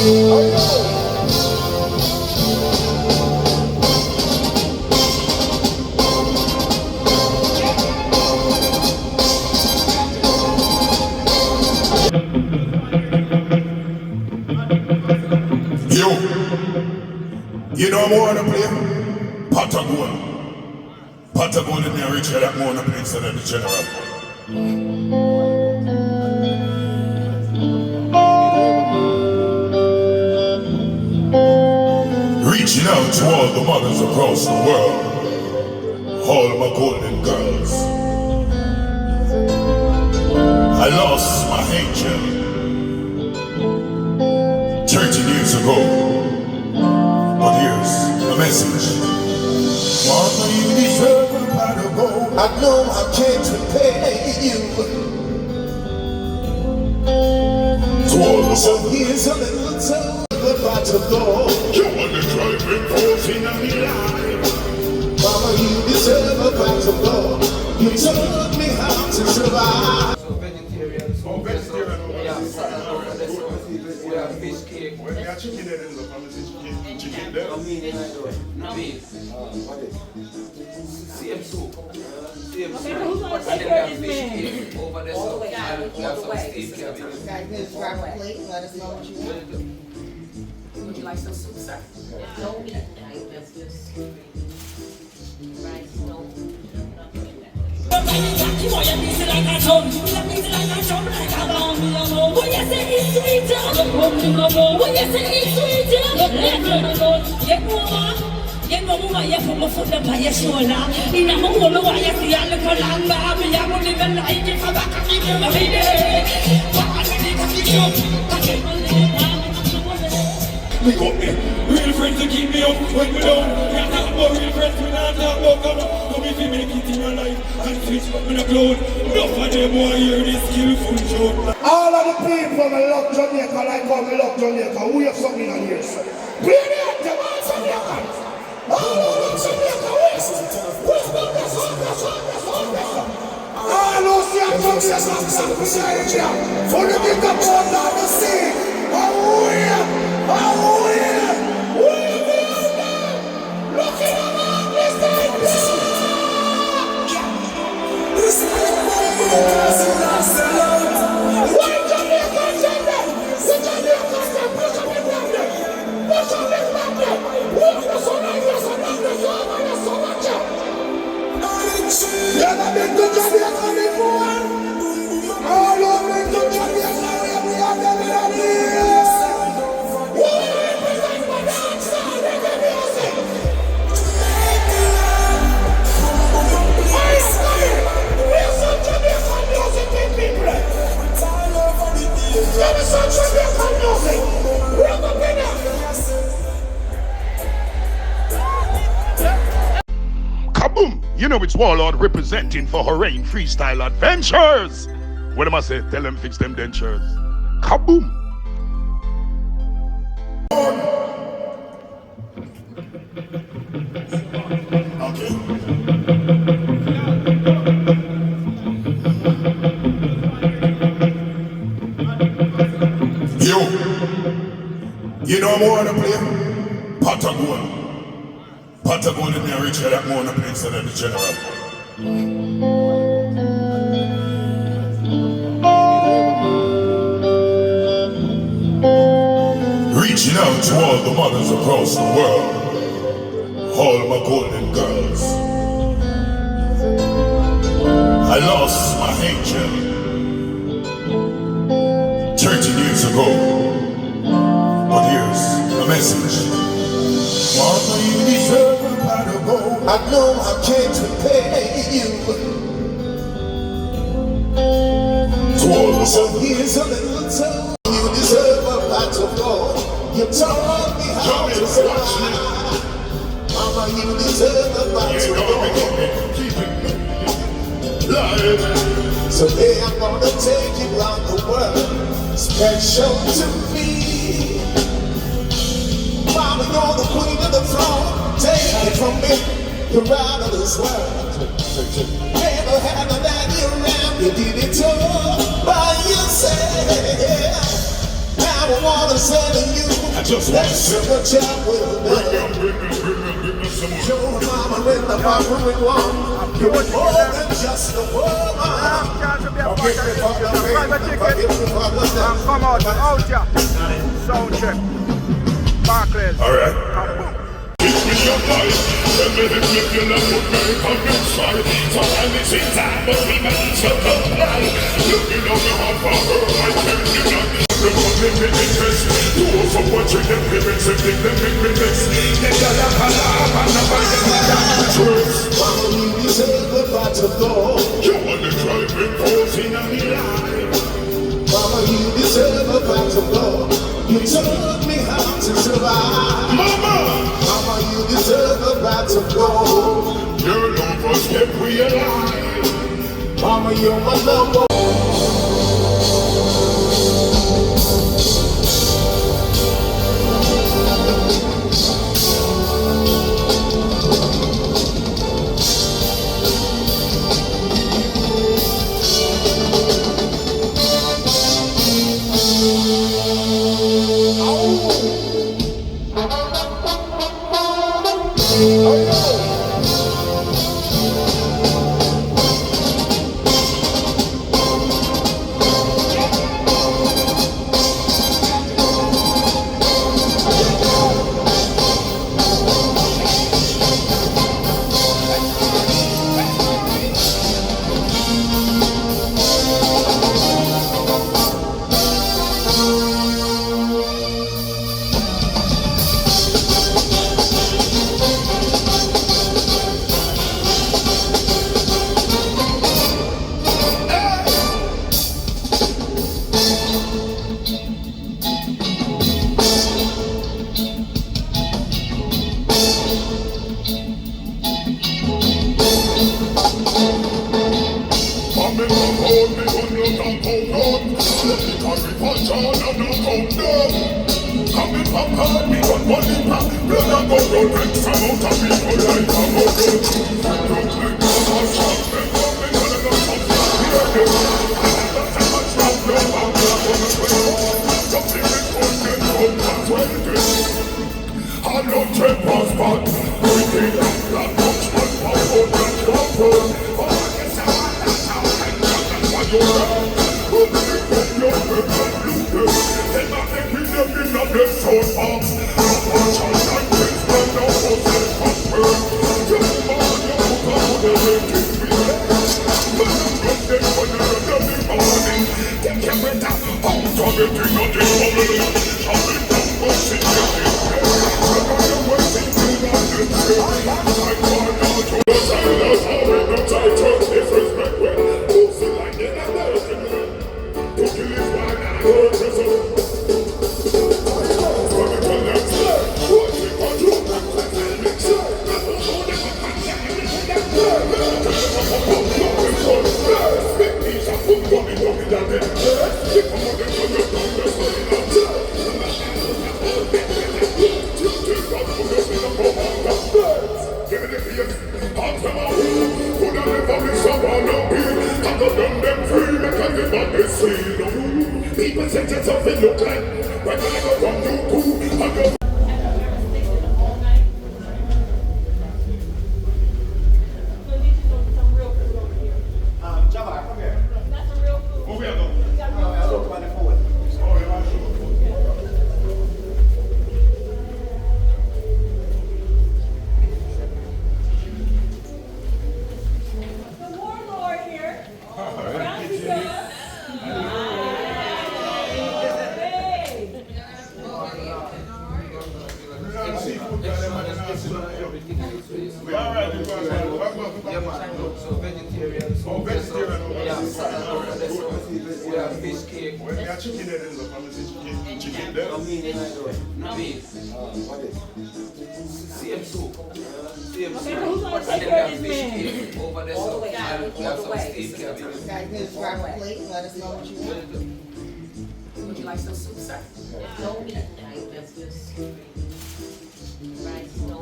You know more on the play? Patagon. Patagon in there, Richard, that more on the play instead of the general. Reaching out to all the mothers across the world, all my golden girls. I lost my angel 30 years ago. But here's the message. Mama, you deserve a pot of gold. I know I can't repay you. To all the so here's a little toad, a pot of gold. You want to driving force in my life. Mama, you deserve a pot of gold. You taught me how to survive. So vegetarian. Oh, vegetarian. Yeah, we have fish cake. Well, we have chicken there in the chicken there. No meat, no meat. Same soup. Same soup. And then we have fish cake over there. So we have some steak cabbage. Got his proper plate. Let us know what you want. Would you like some soup, sir? No meat tonight. That's just rice, no. We got me real friends to keep me up when we down. We are talking about real friends, we not talk about color. Come if you make it in your life and switch up in the cloud. Enough of them want hear this skillful joke. All of the people that love Jamaica like how we love Jamaica, we have something on here, sir. Play the anthem, all Jamaicans. All of Jamaica, we have all those Jamaica, for the big up on the sea. Oh yeah. Kaboom! You know it's Warlord representing for Hurrain Freestyle Adventures. What am I say? Tell them fix them dentures. Kaboom! Okay. You know more on the play? Patagon. Patagon in there, Richard, that more on the play instead of the general. Reaching out to all the mothers across the world, all my golden girls. I lost my angel 30 years ago. But here's the message. Mama, you deserve a pot of gold. I know I can't repay you. To all the so here's a little toad. You deserve a pot of gold. You taught me how to survive. Mama, you deserve a pot of gold. So they are gonna take you around the world. Special to me. Mama, you're the queen of the throne. Take it from me, you're out of this world. Never had a daddy around. You did it all by yourself. Now I wanna say to you. just want to sip a chop with a show mama with the power with one. You're more than just a woman. Forgive me for the pain, forgive me for the death. Come out ya. Sound check. Barclays. Alright. Give me your life, tell me if you love what may come inside. Sometimes it seems that but we might so comply. Looking on the heart for her, I tell you not. The money make me stress. Do so much in them lyrics and think them make me mess. They got a collab and nobody can down the truth. Mama, you deserve the battle though. You want the driving force in a life. Mama, you deserve a battle though. You taught me how to survive. Mama, Mama, you deserve a battle though. your love was kept we alive. Mama, you're my number. People say it's something look like when I go from you I go. So vegetarian. Oh, vegetarian. Yeah, we have fish cake. When we have chicken there, there's a family chicken there. No meat, no meat. Same soup. Same soup. And then we have fish cake over there. So we have some steak cabbage. Got his Barclay. Let us know what you want. Would you like some soup, sir? No meat tonight, just rice, no.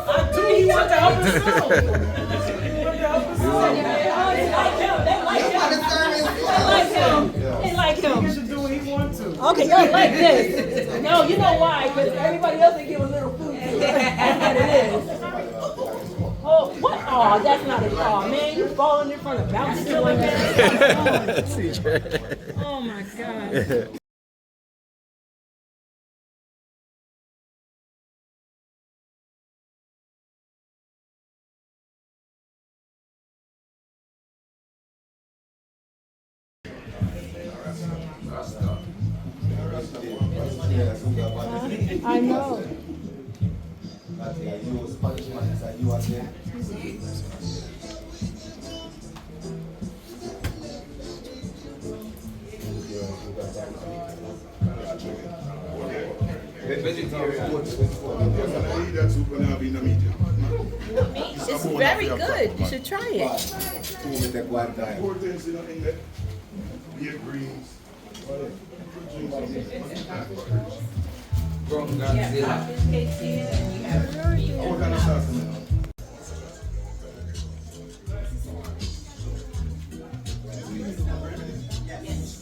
I do. He want to help us out. He want to help us out. They like him. They like him. Okay, y'all like this. No, you know why? Because everybody else they give a little food to it. That's what it is. Oh, what? Oh, that's not a aw, man. You falling in front of bouncing like that. Oh my God. I know. It's very good. You should try it.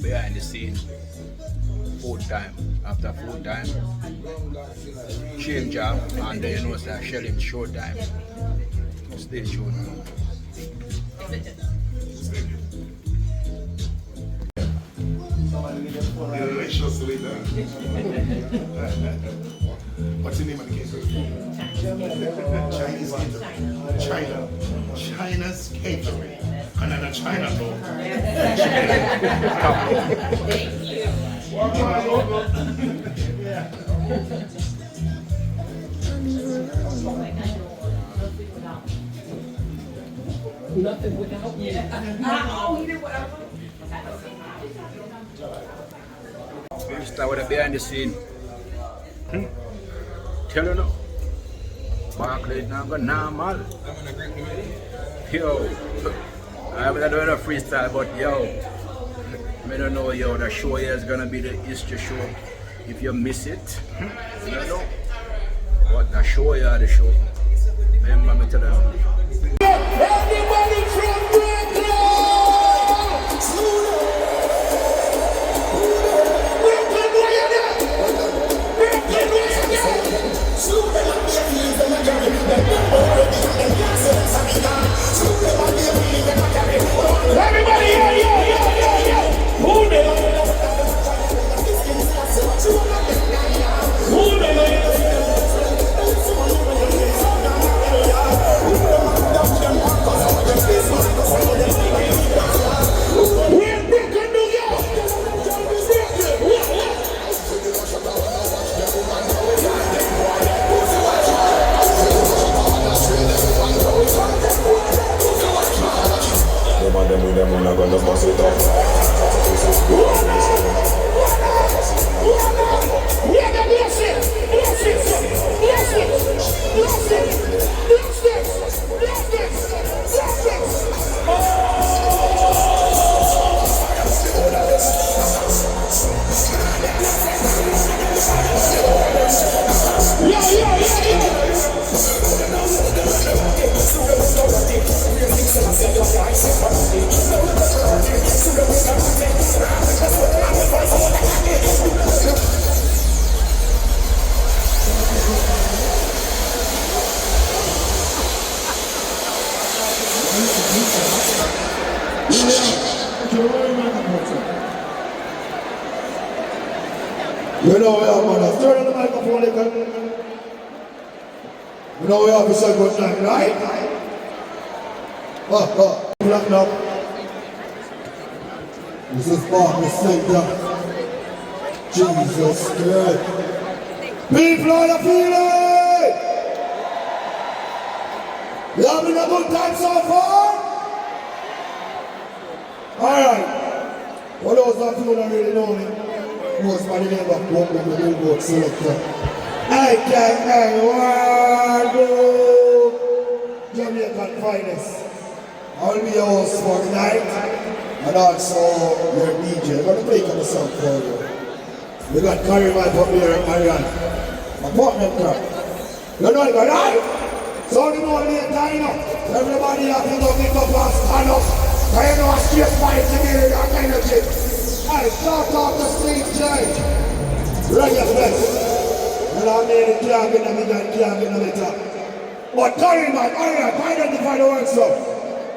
Behind the scene, food time. After food time, change job, and then you know it's like shelling show time. Stay tuned. Deliciously done. What's the name of the cake? Chinese catering. China. China's catering. Another China though. Thank you. Nothing without you. Oh, he did whatever. We start with the behind the scene. Tell you now, Barclay is not going normal. Yo, I'm not doing a freestyle, but yo, I don't know, yo, the show here is gonna be the history show. If you miss it, you don't know. But the show here, the show. Remember me to them. Everybody from Brooklyn! Brooklyn, where you at? Brooklyn, where you at? Everybody, yeah. Who the? Who the? You know we have manners. Turn on the microphone again. You know we have to say good night, right? Black now. This is Barclay Center. Jesus Christ. People are the feeling! You having a good time so far? Alright. For those of you that really know me, most by the name of Boom Boom Kqueens selector. Jamaican finest. I'll be your host for tonight and also your DJ. I'm going to play a song for you. We got Carry My Pop here and Marianne. My partner car. You know it, right? So you know me time up. Everybody have to go pick up and stand up. I know a straight fight to give you that energy. Hey, shout out to Steve J. Right your place. Well, I mean, it can't get no bigger, it can't get no better. But Curry, man, alright, identify the words up.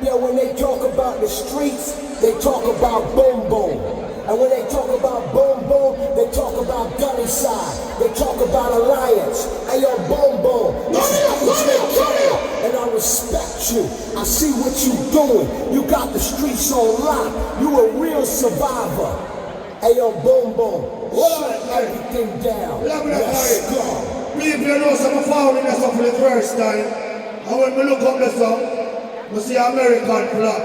Yeah, when they talk about the streets, they talk about boom boom. And when they talk about boom boom, they talk about gunny side. They talk about alliance. Hey yo, boom boom. And I respect you. I see what you doing. You got the streets on lock. You a real survivor. Hey yo, boom boom. Shut everything down. Let's go. Me, if you know some found in this song for the first time, and when we look up the song, we see American flag,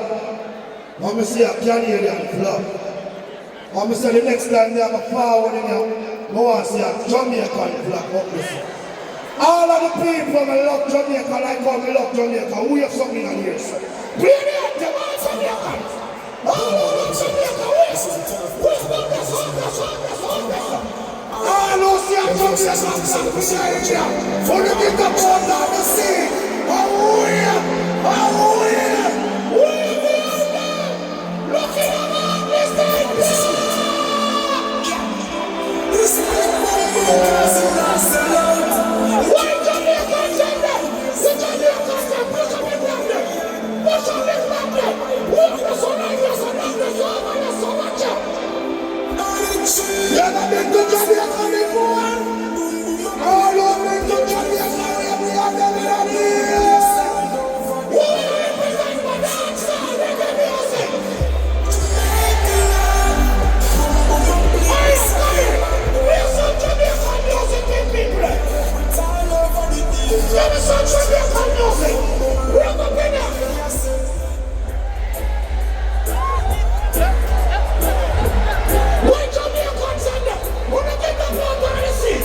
and we see a Canadian flag. And we say the next time they have a forward in here, we want to see a Jamaican flag up this. All of the people who love Jamaica like how we love Jamaica, we have something on here, sir. Play the anthem, all Jamaicans. All of Jamaica, we have this. I know see a Jamaican flag behind you. So you get the boat on the sea. Hallelujah! Hallelujah! We're behind them! Looking around this thing! This is why Jamaicans in there? The Jamaicans are push up in there! Push up in there! Walk the sun like this and down the sun and the sun watch out! You ever been to Jamaica before? All over been to Jamaica, we have them in here! Who represent the dance side in the music? We're some Jamaican music in people! There is some Jamaican music! We're up in there! Why Jamaicans in there? When they get the blood on the sea,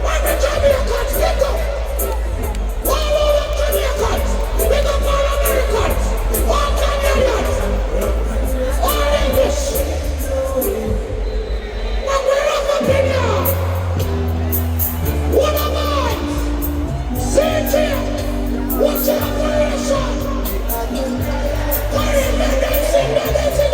why the Jamaicans get up? All over Jamaicans, they got all Americans, all Canadians, all English. But we're up in here. What am I? Say it here. What's your operation? Carry me, dancing, dancing.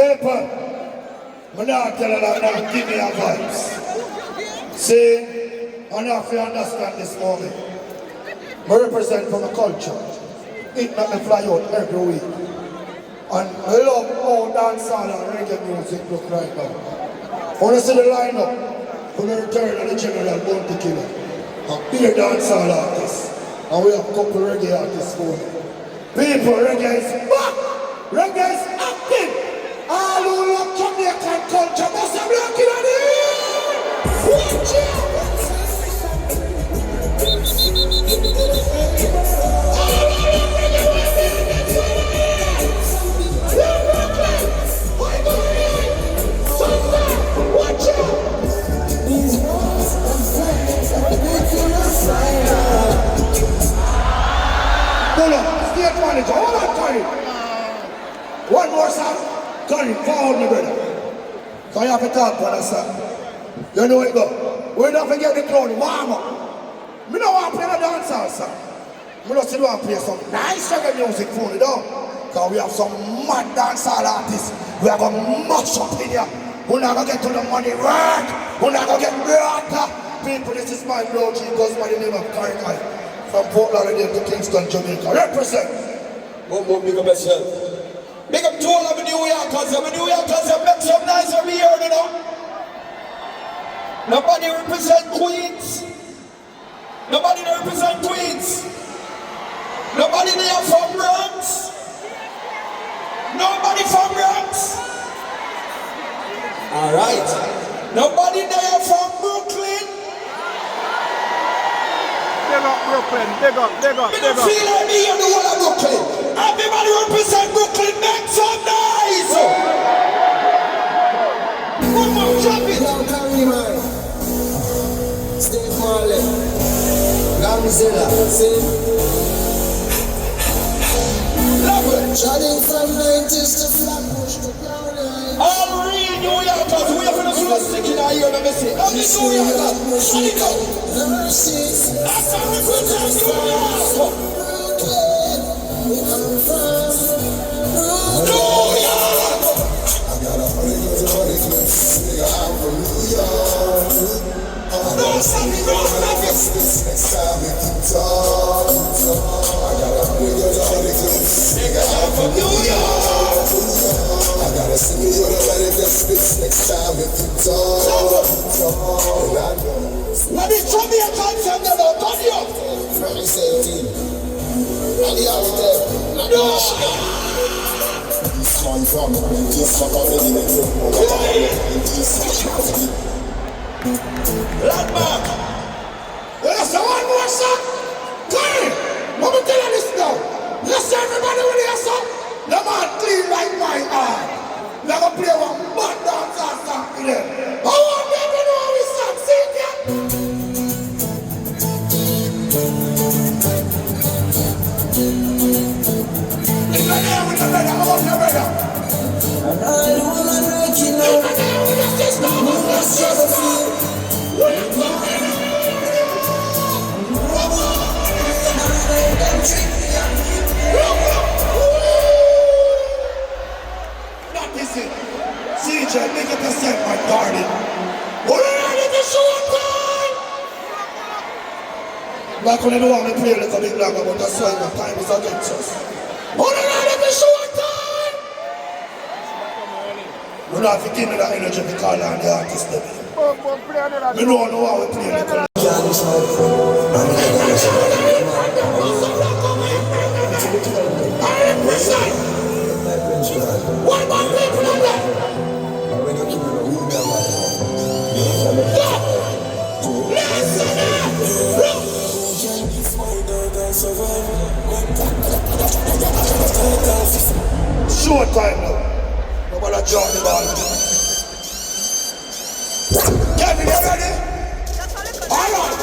People, I'm not telling you that, give me a vibes. See, I know if you understand this moment. I represent from a culture. It make me fly out every week. And I love how dancehall and reggae music look right now. I want to see the lineup for the return of the General Boom Boom Kqueens. A beer dancehall artist. And we have a couple reggae artists for me. People, reggae is back! Reggae is active! All who love Jamaican culture must have locked in on it! Watch it! Hold on, state manager, hold on, Connie. One more song. Connie, forward me, brother. So you have to talk for us, sir. You know it go. We don't forget the crowd, warm up. I don't want to play the dancehall, sir. I just want to play some nice reggae music for you, though. Because we have some mad dancehall artists. We have a much up in here. We're not going to get to the money right. We're not going to get better. People, this is my blood. He goes by the name of Carrie from Port Lauderdale to Kingston, Jamaica. Represent. Boom, boom, big up yourself. Big up to all of the New Yorkers. The New Yorkers have make some nice every year, you know. Nobody represent Queens. Nobody represent Queens. Nobody there from Bronx. Nobody from Bronx. All right. Nobody there from Brooklyn. Big up Brooklyn, big up, big up, big up. Feel like me and the whole of Brooklyn. Everybody represent Brooklyn, make some noise. One more, drop it. Young Carrie, man. Steve Marley. Gamzilla. See? Love it. Chatting from 90s to Flatbush to Brownie. All real New Yorkers, we have to slow stick in our ear, let me see. I'm the New Yorkers. Shut it up. Nurses. That's how we represent New York. We come from New York. I got a honey clips, nigga, I'm from New York. No, stop it, no, stop it. Next time we keep talking. I got a honey clips, nigga, I'm from New York. I gotta see you on the wedding next time we keep talking. And I know. When the Jamaican send them out, turn you up. From the same team. And the other day, No. this one from this fuck up in the Landmark. Listen, one more song. Connie, let me tell you this now. Listen, everybody with your song. The man clean like my eye. They're going to play one bad dancehall song for them. I want them to know how we song, see ya. If you're there with your brother, how about your brother? And I the woman making If you're there with your sister, how about your sister? That is it. CJ, make up yourself, my darling. What are you to show time? Like when I don't want to play a little bit longer, but that's why my time is against us. What are you to show time? We don't have to give me that energy to call on the artist. We don't know how we play the color. What about people like that? Short time now. Nobody draw the ball. Kevin, you ready? Alright.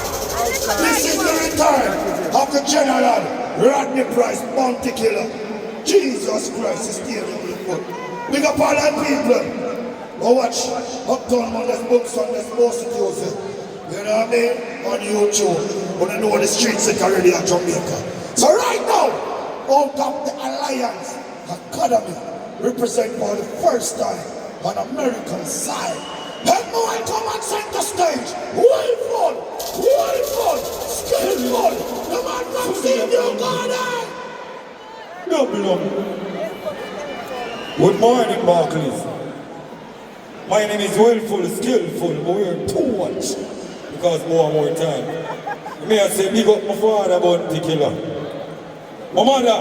This is the return of the General Rodney Price, Bounty Killer. Jesus Christ is still on the foot. Big up all our people. Go watch Uptown Monday's books on this prostitution. You know what I mean? On YouTube. When you know the streets is already at Jamaica. So right now, out of the Alliance Academy, represent for the first time on American side. And boy, come and center stage. Willful, skillful. The man from Savior Garden. Double up. Good morning, Barclays. My name is Willful, skillful, but we're too much because more time. May I say, big up my father, Bounty Killer. My mother,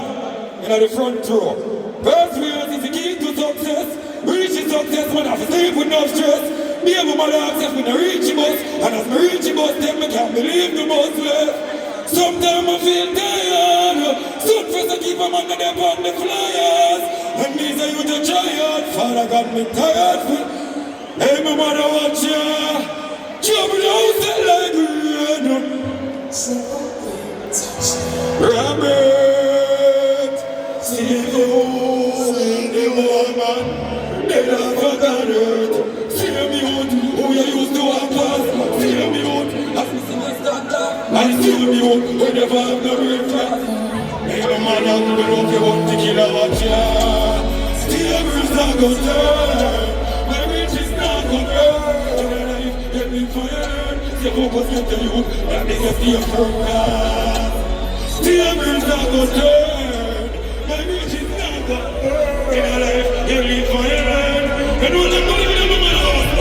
in the front row. Perseverance is the key to success. Reaching success, man, I have to sleep with no stress. Me and my mother access me the reaching bus, and as me reaching bus, then me can't believe the bus left. Sometimes I feel tired. Soon first I keep a man on the flyers. And me say you to try hard. Father got me tired. Hey, my mother watch ya. Trouble house like rain. Robert, see the woman. They don't forget it. See me out, who you used to walk past. See me out, as me sing a stand-up. And see me out, whenever I'm the real friend. Hey, my mother, we love you, want to kill a watch ya. Still, we're not gonna turn. My reach is not gonna burn. Get me fired. Say, focus get to you, and they get the first. Still, we're not gonna turn. My reach is not gonna burn. In a life, you live for your life. And when I'm going to my house,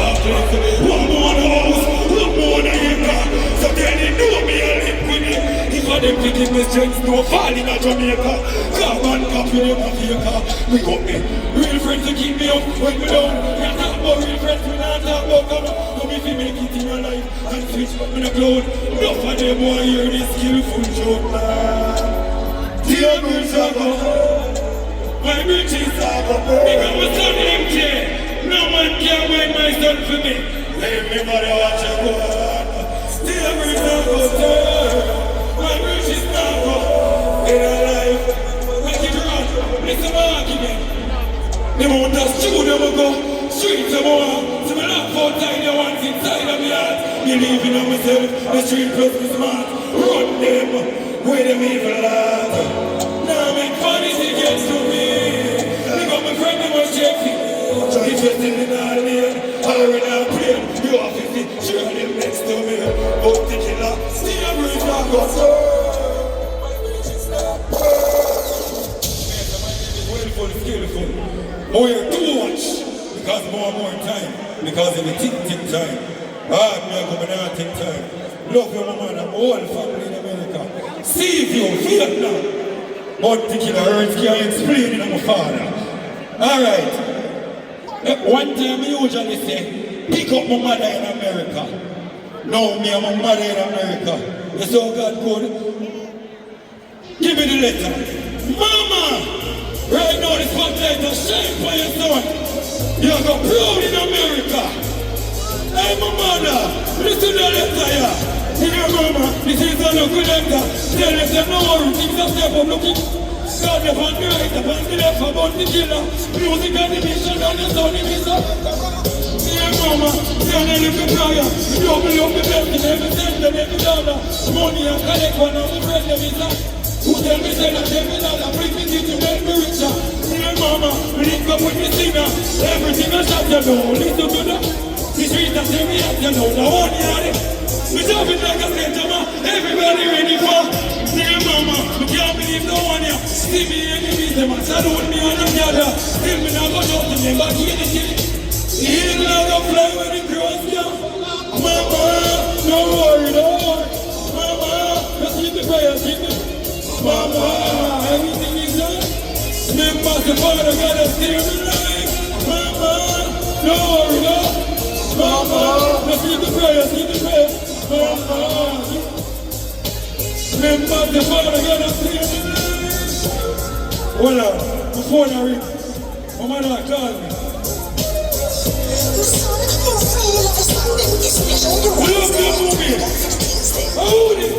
one more house, one more acre. So then they know me and live with me. If I them picking my strength, no fall in a Jamaica. Come on, copy them a faker. We got me real friends to keep me up when we down. We not talk about real friends, we not talk about come. Come if you make it in your life and switch up in the cloud. Enough of them want hear this skillful joke, man. The birds are gone. My bitches are gone. Because my son empty. No man can wait my son for me. Everybody watch a go on. Still birds are gone. My bitches are gone. In our life, make it run. Listen to my argument. The moment I shoot them I go. Streets of more. So me laugh outside the ones inside of me heart. Believing on myself. The street plus me smart. Run them. Where them evil at. Now make funny to get to me. Pick up my friend and my Jeffy. Interested in all me. Already I'm playing. You are 50. Sure them next to me. But the killer. See a breeze not go so. My bitch is not Willful, skillful. But we're too much. Because more time. Because of the tick time. Hard me come in our tick time. Love your mama and my whole family in America. See if you Vietnam. But the killer hurts can't explain it to my father. Alright. One time I usually say, pick up my mother in America. Now me and my mother in America. You saw God good? Give me the letter. Mama! Right now the spotlight is shine for your son. You go proud in America. Hey my mother, listen to the letter here. Dear mama, this is a local letter. Tell us that no worry, things are step up looking. God left on the right, upon the left about the killer. Music and the mission and the sound in his up. Dear mama, stand and look at prayer. Double up the best in every cent and every dollar. Money and collect one of the friends of his up. Who tell me say that every dollar bring me to make me richer. Dear mama, link up with me singer. Everything I shot you know, listen to that. The streets that say me up, you know, the one you we jump it like a center, everybody ready for. Dear mama, we can't believe no one here. See me enemies, them and salute me on the gather. Still me not go down to them, but here the kid. The eagle not go fly when the cross down. Mama, no worry, no worry. Mama, just keep the prayers, keep it. Mama, everything is done. Remember the Father God has steered me life. Mama, no worry, no. Mama, just keep the prayers, keep the prayers. Mama, remember the Father God has steered me life. Hold on, the phone I ring. My mother called me. Look at me. Oh, this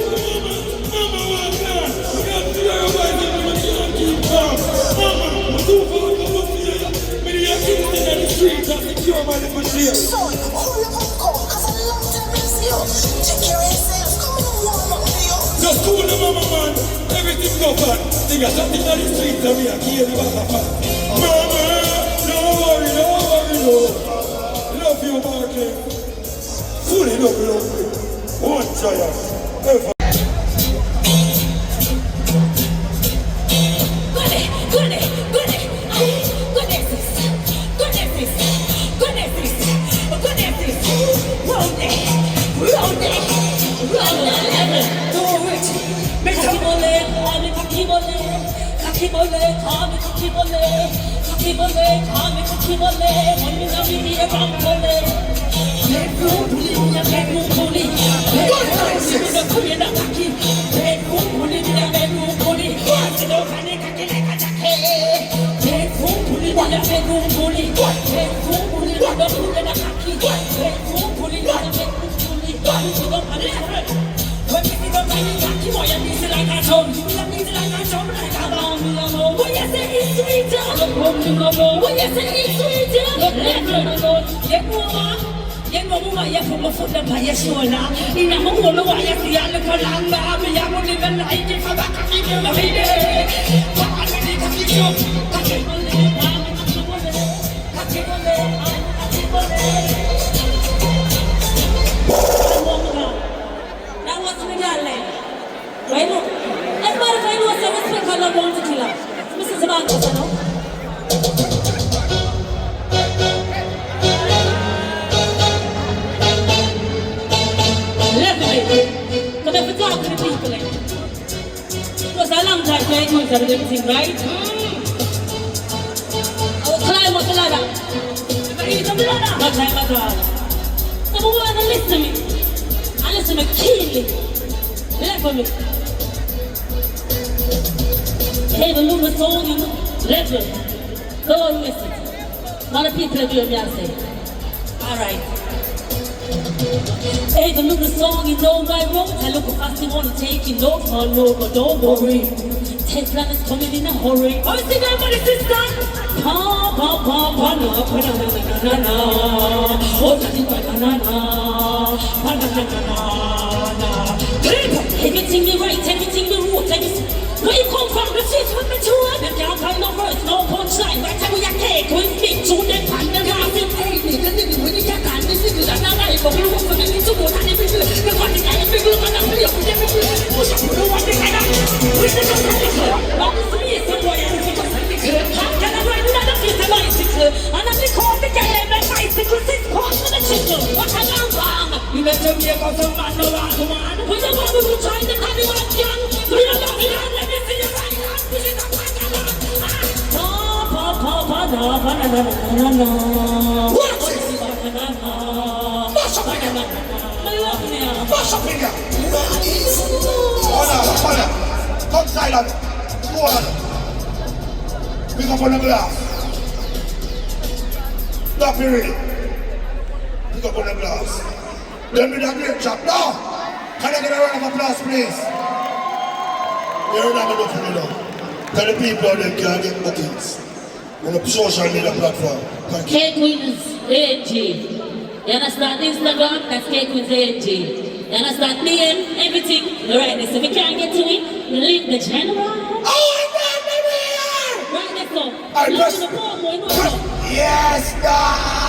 Mama was there. We got to hear about it, but we can't keep calm. Mama, I'm too far to look for you. Me the Kingston on the street and secure my little jail. Son, hold up and come, cause I long time I see you. Take care of yourself, come on, warm up for you. Just cool the mama, man. Everything go bad. They got something on the street and we are killing the mama. Mama! Love you, Barclay. Fully love you. One giant. Ever. Right? I will climb up the ladder. If I eat up the ladder, no time at all. Number one, listen to me. And listen to me keenly. Left for me. Hey, the little song, you know. Left for me. Go on, listen. A lot of people are doing me, I say. Alright. Hey, the little song, you know my road. I look fast, you wanna take it, no, but don't worry. 10 planets coming in a hurry. Oh, sing out for the sister. Pa, pa, pa, pa, na, pa, na, na, na, na, na. Oh, daddy, pa, na, na, na. Pa, na, na, na, na, na. Everything me right, everything me wrong, everything. Where you come from, the streets with me too. Them can't find no words, no punchline. Right time we are KQueens, big tune, them pan, them can't fit. Hey, nigga, nigga, when you get down, this nigga, that's not right. But we don't want to get into more than the big. The body guy, the big look, and the play up with every big. Push up, we don't want to get out. We don't want to get out. Now this is me, some boy, and this is my bicycle. Can I ride another piece of bicycle? And I'm the call the guy, and my bicycle, 6 parts of the chicken. What a long bang. You let them make up some man, no one, no one. We don't want to try the carry one young. We don't want to let me see you right now. This is a pa, pa, pa, pa, na, pa, na, na, na, na. What? Mash up in here. Mash up in here. Hold on. Come silent. Go on. Pick up on the glass. Stop here ready. Pick up on the glass. Then do the great job. Now, can I get a round of applause, please? You're not going to do it now. Tell the people they can't get bookings on the social media platform. KQueens AG. You understand Instagram? That's KQueens AG. You understand DM? Everything. You write this. If you can't get to it, you leave the channel. Oh, right next up. Yes, God!